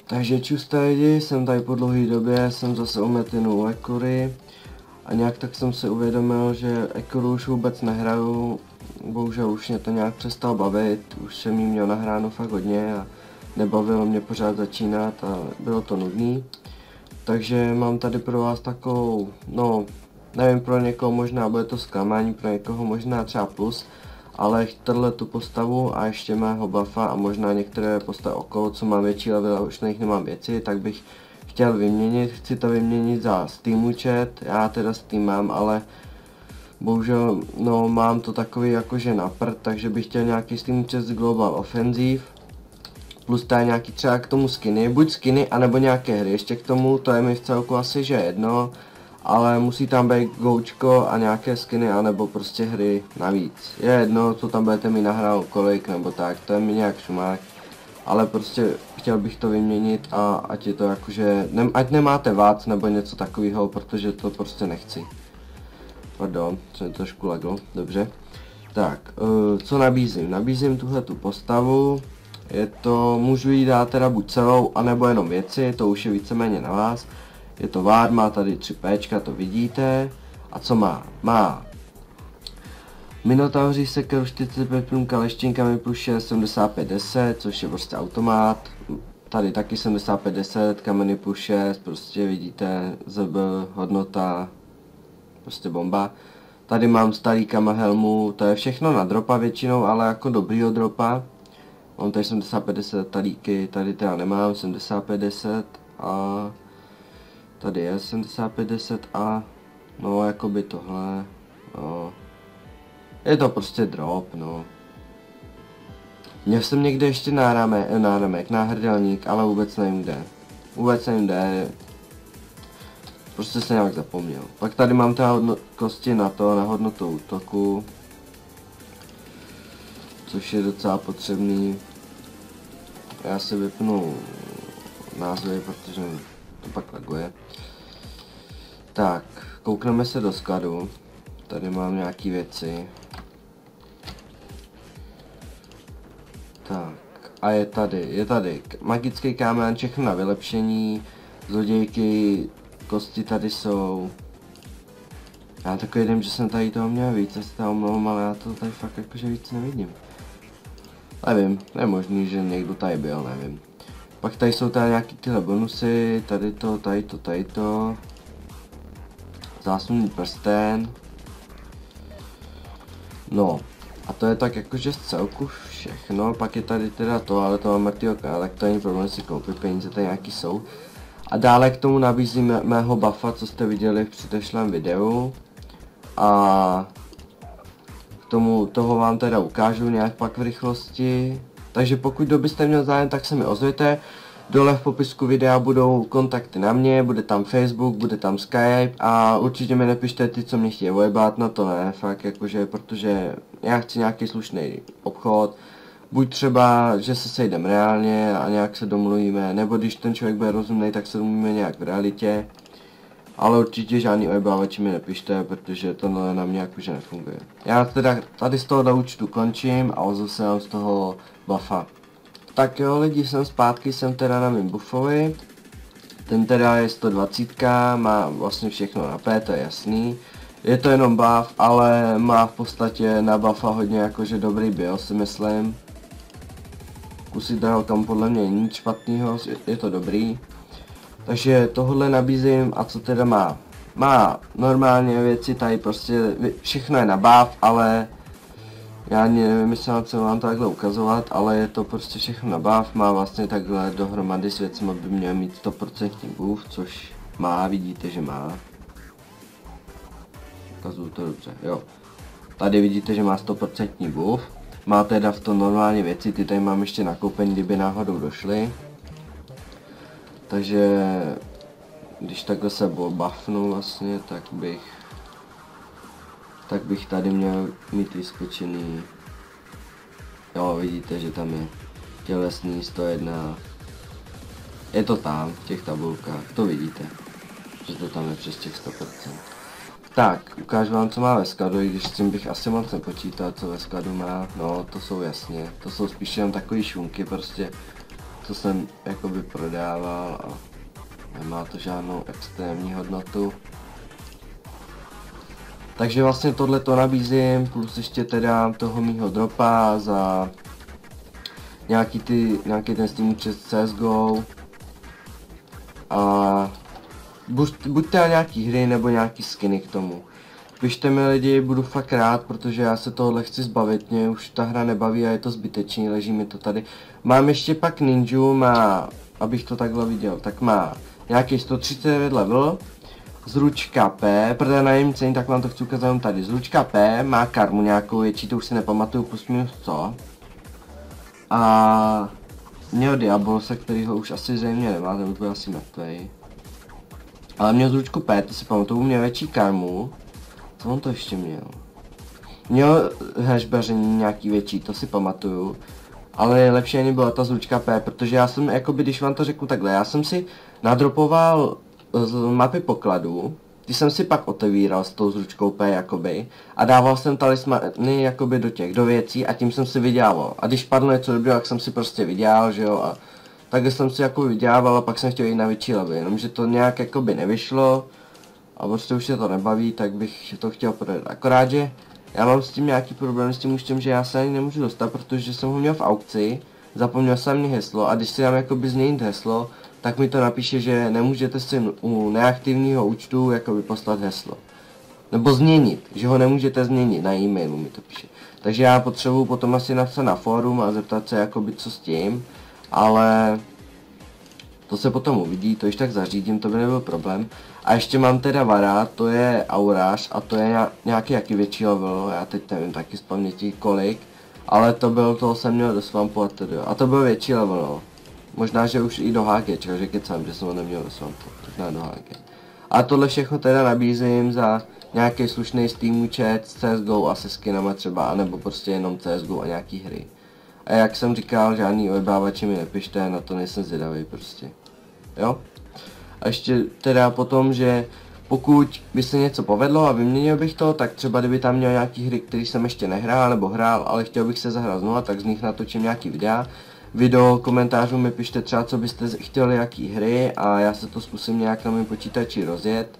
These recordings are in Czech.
Takže čuste lidi, jsem tady po dlouhé době, jsem zase umetenou u Ekory a nějak tak jsem si uvědomil, že Ekoru už vůbec nehraju, bohužel už mě to nějak přestalo bavit, už jsem jí měl nahráno fakt hodně a nebavilo mě pořád začínat a bylo to nudný. Takže mám tady pro vás takovou, no nevím, pro někoho možná bude to zklamání, pro někoho možná třeba plus, ale tu postavu a ještě mého buffa a možná některé postavy okolo, co mám větší level a už na nich nemám věci, tak bych chtěl vyměnit, chci to vyměnit za Steam účet, já teda Steam mám, ale bohužel no mám to takový jakože na prd, takže bych chtěl nějaký Steam účet z Global Offensive, plus tady nějaký třeba k tomu skiny, buď skiny, anebo nějaké hry ještě k tomu, to je mi v celku asi že jedno, ale musí tam být goučko a nějaké skiny, anebo prostě hry navíc. Je jedno, co tam budete mi nahrát kolik nebo tak, to je mi nějak šumák, ale prostě chtěl bych to vyměnit a ať je to jakože, ať nemáte vác nebo něco takového, protože to prostě nechci. Pardon, jsem trošku lagl, dobře. Tak, co nabízím? Nabízím tuhletu postavu. Je to, můžu jí dát teda buď celou, anebo jenom věci, to už je víceméně na vás. Je to VAR, má tady 3 Pčka, to vidíte. A co má? Má Minotauří sekeru 45 kaleštínkami plus 6, 75-10, což je prostě automat. Tady taky 75-10, kameny plus 6, prostě vidíte, ZB, hodnota, prostě bomba. Tady mám starý kama helmu, to je všechno na dropa většinou, ale jako dobrýho dropa. Mám tady 75-10 talíky, tady teda nemám 75-10 a tady je 75-10 a no jakoby tohle, no. Je to prostě drop, no. Měl jsem někde ještě náramek, náhrdelník, ale vůbec nevím kde. Vůbec nevím kde. Prostě se nějak zapomněl. Pak tady mám teda kosti na to, na hodnotu útoku. Což je docela potřebný. Já si vypnu názvy, protože to pak laguje. Tak, koukneme se do skladu. Tady mám nějaký věci. Tak, a je tady magický kámen, všechno na vylepšení, zlodějky, kosti tady jsou. Já takový jdem, že jsem tady toho měl víc, já se tam omlouvám, ale já to tady fakt jakože víc nevidím. Nevím, je možný, že někdo tady byl, nevím. Pak tady jsou tady nějaký tyhle bonusy, tady to. Záslužný prsten. No, a to je tak jakože z celku všechno, pak je tady teda to, ale to mám mrtvýho tak to není problém si koupit, peníze tady nějaký jsou. A dále k tomu nabízím mého buffa, co jste viděli v předešlém videu. A k tomu toho vám teda ukážu nějak pak v rychlosti. Takže pokud byste měl zájem, tak se mi ozvěte. Dole v popisku videa budou kontakty na mě, bude tam Facebook, bude tam Skype a určitě mi nepište ty, co mě chtějí ojebat, no to ne, fakt jakože, protože já chci nějaký slušný obchod. Buď třeba, že se sejdeme reálně a nějak se domluvíme, nebo když ten člověk bude rozumný, tak se domluvíme nějak v realitě. Ale určitě žádný ojebávači mi nepište, protože to na mě jakože nefunguje. Já teda tady z toho účtu končím a ozvu se vám z toho buffa. Tak jo lidi, jsem zpátky, jsem teda na mým buffovi. Ten teda je 120, má vlastně všechno na P, to je jasný. Je to jenom buff, ale má v podstatě na buffa hodně jakože dobrý build, si myslím. Kusy kam podle mě nic špatného, je to dobrý. Takže tohle nabízím a co teda má? Má normálně věci tady prostě, všechno je na buff, ale já nevím, jestli vám to takhle ukazovat, ale je to prostě všechno na buff, má vlastně takhle dohromady s věcmi, by měl mít 100% buff, což má, vidíte, že má. Ukazuju to dobře, jo. Tady vidíte, že má 100% buff, má teda v tom normálně věci, ty tady mám ještě nakoupení, kdyby náhodou došly. Takže když takhle se buffnu vlastně, tak bych tady měl mít vyskočený. Jo, vidíte, že tam je tělesný 101. Je to tam, v těch tabulkách, to vidíte, že to tam je přes těch 100%. Tak, ukážu vám, co má ve skladu, i když s tím bych asi moc nepočítal, co ve skladu má. No, to jsou jasně, to jsou spíš jenom takový šunky prostě. co jsem jakoby prodával a nemá to žádnou extrémní hodnotu. Takže vlastně tohle to nabízím, plus ještě teda toho mýho dropa za nějaký ten Steam přes CSGO. A buďte na nějaký hry nebo nějaký skiny k tomu. Pište mi lidi, budu fakt rád, protože já se tohle chci zbavit, mě už ta hra nebaví a je to zbytečný, leží mi to tady. Mám ještě pak ninju, má, abych to takhle viděl, tak má nějaký 139 level, zručka P, protože na jejím cení, tak vám to chci ukázat tady. Zručka P má karmu nějakou větší, to už si nepamatuju plus minus co. A měl Diabolse, kterýho už asi zřejmě nemá, ten byl asi mrtvej. Ale měl zručku P, to si pamatuju, měl větší karmu. Co on to ještě měl? Měl hashbaření nějaký větší, to si pamatuju. Ale nejlepší ani byla ta zručka P, protože já jsem, jakoby, když vám to řeknu takhle, já jsem si nadropoval z mapy pokladů, ty jsem si pak otevíral s tou zručkou P, jakoby, a dával jsem talismany, jakoby, do věcí a tím jsem si vydělával. A když padlo něco dobrého, tak jsem si prostě vydělal, že jo, a takhle jsem si jako vydělával a pak jsem chtěl jít na větší levy, jenomže to nějak jakoby nevyšlo. A prostě už se to nebaví, tak bych to chtěl prodat. Akorát, že já mám s tím nějaký problém s tím už tím, že já se ani nemůžu dostat, protože jsem ho měl v aukci, zapomněl jsem mi heslo a když si dám jakoby změnit heslo, tak mi to napíše, že nemůžete si u neaktivního účtu jakoby poslat heslo. Nebo změnit, že ho nemůžete změnit, na e-mailu mi to píše. Takže já potřebuji potom asi napsat na fórum a zeptat se jakoby co s tím, ale to se potom uvidí, to již tak zařídím, to by nebyl problém. A ještě mám teda Vara, to je Aurář a to je nějaký jaký větší level, já teď nevím taky z paměti kolik, ale toho jsem měl do Swampu a tedy, a to byl větší level, no. Možná, že už i do HG, že kecám, že jsem ho neměl do Swampu, možná do HG. A tohle všechno teda nabízím za nějaký slušný Steam účet s CSGO a se skinama třeba, anebo prostě jenom CSGO a nějaký hry. A jak jsem říkal, žádný ojebávači mi nepište, na to nejsem zvědavý prostě. Jo? A ještě teda potom, že pokud by se něco povedlo a vyměnil bych to, tak třeba kdyby tam měl nějaký hry, který jsem ještě nehrál nebo hrál, ale chtěl bych se zahrát znovu, tak z nich natočím nějaký videa. Do komentářů mi pište třeba, co byste chtěli, jaký hry a já se to zkusím nějak na mém počítači rozjet.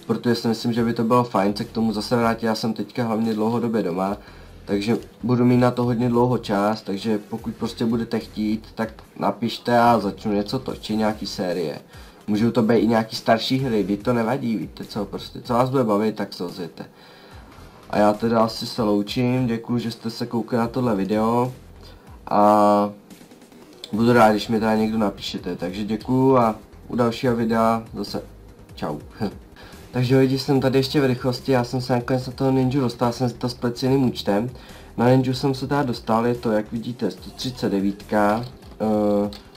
Protože si myslím, že by to bylo fajn se k tomu zase vrátit, já jsem teďka hlavně dlouhodobě doma. Takže budu mít na to hodně dlouho čas, takže pokud prostě budete chtít, tak napište a začnu něco točit, nějaký série. Můžou to být i nějaký starší hry, kdy to nevadí, víte co, prostě, co vás bude bavit, tak se ozvěte. A já teda asi se loučím, děkuji, že jste se koukali na tohle video a budu rád, když mi teda někdo napíšete, takže děkuji a u dalšího videa zase čau. Takže lidi, jsem tady ještě v rychlosti, já jsem se nakonec na toho ninju dostal, jsem si to s jiným účtem. Na ninju jsem se teda dostal, je to, jak vidíte, 139.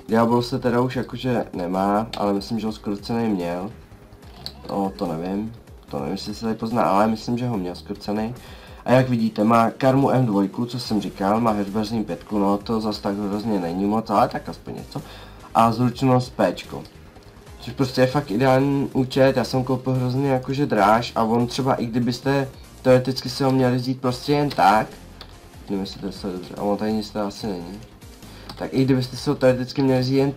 Diabol se teda už jakože nemá, ale myslím, že ho skrocený měl. To nevím, jestli se tady pozná, ale myslím, že ho měl skrocený. A jak vidíte, má karmu M2, co jsem říkal, má hashbařní 5, no to zase tak hrozně není moc, ale tak aspoň něco. A zručnost P. Což prostě je fakt ideální účet, já jsem koupil hrozně jakože dráž a on třeba i kdybyste teoreticky si ho měli vzít prostě jen tak, nevím jestli to je dobře, a on tady nic to asi není. Tak i kdybyste si ho teoreticky měli vzít jen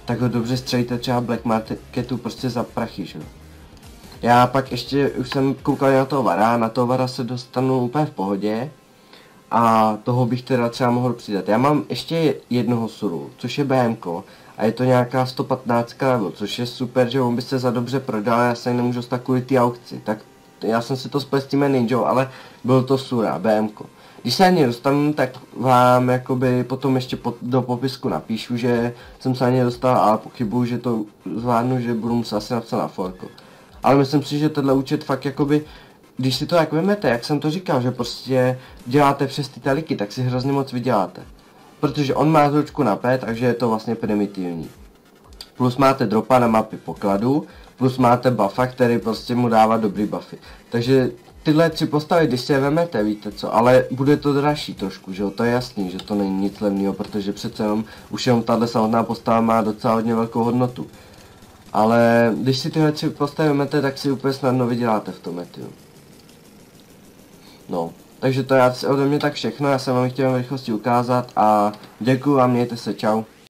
tak ho dobře střelíte třeba Black Marketu prostě za prachy, že jo. Já pak ještě, už jsem koukal na toho Vara se dostanu úplně v pohodě a toho bych teda třeba mohl přidat. Já mám ještě jednoho suru, což je BMko. A je to nějaká 115 level, což je super, že on by se za dobře prodal, já se nemůžu dostat kvůli té aukci. Tak já jsem si to spletl s tím ninjou, ale byl to sura, BMko. Když se ani dostanu, tak vám jakoby potom ještě do popisku napíšu, že jsem se ani dostal, ale pochybuju, že to zvládnu, že budu muset asi napsat na forku. Ale myslím si, že tenhle účet fakt jakoby, když si to jak vemete, jak jsem to říkal, že prostě děláte přes ty taliky, tak si hrozně moc vyděláte. Protože on má zručku na P, takže je to vlastně primitivní. Plus máte dropa na mapy pokladu, plus máte buffa, který prostě mu dává dobrý buffy. Takže tyhle 3 postavy, když si je vemete, víte co, ale bude to dražší trošku, že jo, to je jasný, že to není nic levného, protože přece jenom už jenom tahle samotná postava má docela hodně velkou hodnotu. Ale když si tyhle 3 postavy vemete, tak si úplně snadno vyděláte v tom metiu. No. Takže to je ode mě tak všechno, já jsem vám chtěl v rychlosti ukázat a děkuju a mějte se, čau.